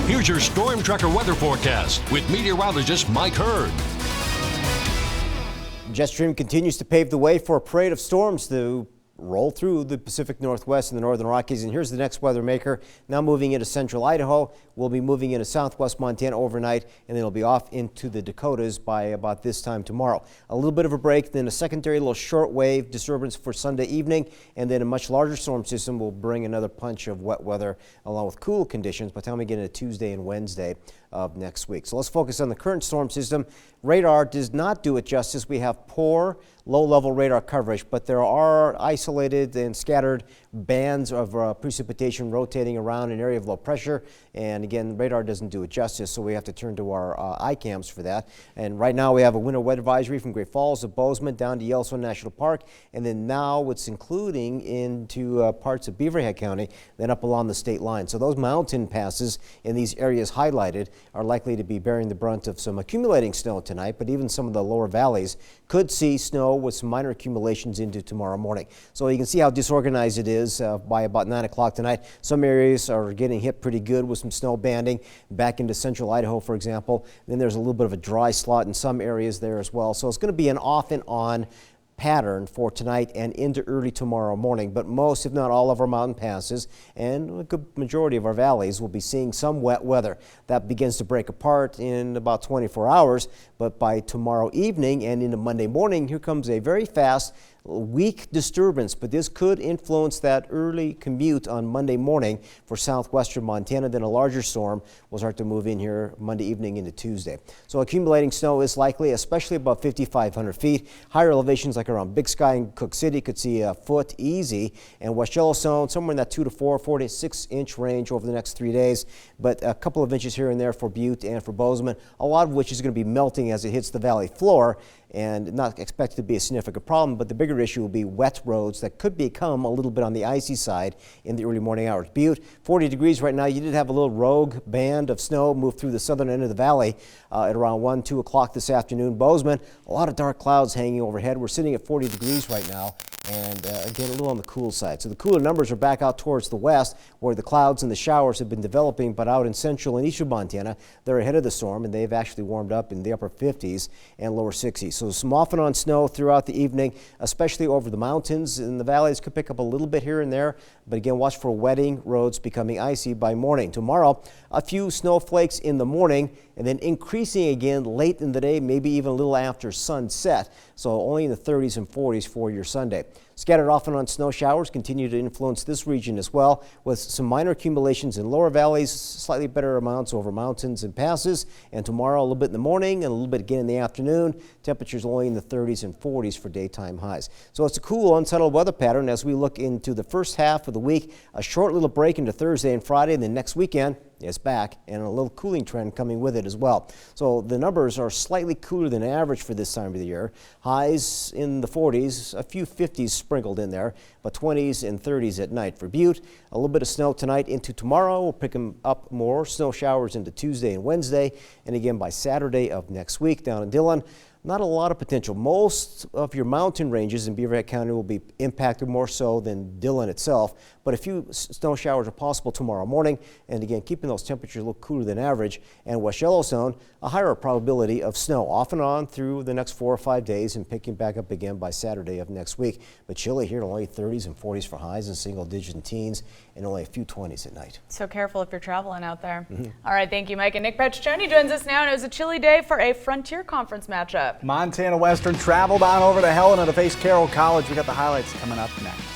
Here's your Storm Tracker weather forecast with meteorologist Mike Hurd. Jet stream continues to pave the way for a parade of storms to roll through the Pacific Northwest and the Northern Rockies. And here's the next weather maker. Now moving into central Idaho. We'll be moving into southwest Montana overnight, and then it'll be off into the Dakotas by about this time tomorrow. A little bit of a break, then a secondary little shortwave disturbance for Sunday evening, and then a much larger storm system will bring another punch of wet weather along with cool conditions by the time we get into Tuesday and Wednesday of next week. So let's focus on the current storm system. Radar does not do it justice. We have poor low-level radar coverage, but there are isolated and scattered bands of precipitation rotating around an area of low pressure. And again, radar doesn't do it justice, so we have to turn to our iCams for that. And right now we have a winter wet advisory from Great Falls to Bozeman down to Yellowstone National Park, and then now it's including into parts of Beaverhead County, then up along the state line. So those mountain passes in these areas highlighted are likely to be bearing the brunt of some accumulating snow tonight, but even some of the lower valleys could see snow with some minor accumulations into tomorrow morning. So you can see how disorganized it is by about 9 o'clock tonight. Some areas are getting hit pretty good with some snow banding back into central Idaho, for example. Then there's a little bit of a dry slot in some areas there as well. So it's going to be an off and on pattern for tonight and into early tomorrow morning, but most, if not all, of our mountain passes and a good majority of our valleys will be seeing some wet weather. That begins to break apart in about 24 hours, but by tomorrow evening and into Monday morning, here comes a very fast, weak disturbance, but this could influence that early commute on Monday morning for southwestern Montana. Then a larger storm will start to move in here Monday evening into Tuesday. So accumulating snow is likely, especially above 5,500 feet. Higher elevations like around Big Sky and Cook City could see a foot easy, and West Yellowstone somewhere in that 4 to 6 inch range over the next 3 days, but a couple of inches here and there for Butte and for Bozeman, a lot of which is going to be melting as it hits the valley floor, and not expected to be a significant problem, but the bigger issue will be wet roads that could become a little bit on the icy side in the early morning hours. Butte, 40 degrees right now. You did have a little rogue band of snow move through the southern end of the valley at around 1, 2 o'clock this afternoon. Bozeman, a lot of dark clouds hanging overhead. We're sitting at 40 degrees right now, and again, a little on the cool side. So the cooler numbers are back out towards the west, where the clouds and the showers have been developing, but out in central and eastern Montana, they're ahead of the storm, and they've actually warmed up in the upper 50s and lower 60s. So some off and on snow throughout the evening, especially over the mountains, and the valleys could pick up a little bit here and there, but again, watch for wetting roads becoming icy by morning. Tomorrow, a few snowflakes in the morning, and then increasing again late in the day, maybe even a little after sunset. So only in the 30s and 40s for your Sunday. Scattered off and on snow showers continue to influence this region as well, with some minor accumulations in lower valleys, slightly better amounts over mountains and passes. And tomorrow, a little bit in the morning and a little bit again in the afternoon. Temperatures only in the 30s and 40s for daytime highs. So it's a cool, unsettled weather pattern as we look into the first half of the week. A short little break into Thursday and Friday, and then next weekend is back, and a little cooling trend coming with it as well. So the numbers are slightly cooler than average for this time of the year. Highs in the 40s, a few 50s sprinkled in there, but 20s and 30s at night. For Butte, a little bit of snow tonight into tomorrow. We'll pick them up more snow showers into Tuesday and Wednesday, and again by Saturday of next week. Down in Dillon, not a lot of potential. Most of your mountain ranges in Beaverhead County will be impacted more so than Dillon itself, but a few snow showers are possible tomorrow morning, and again, keeping those temperatures a little cooler than average. And West Yellowstone, a higher probability of snow off and on through the next 4 or 5 days and picking back up again by Saturday of next week. But chilly here, only 30s and 40s for highs and single digits and teens, and only a few 20s at night. So careful if you're traveling out there. All right, thank you, Mike. And Nick Petroni joins us now, and it was a chilly day for a Frontier Conference matchup. Montana Western traveled on over to Helena to face Carroll College. We got the highlights coming up next.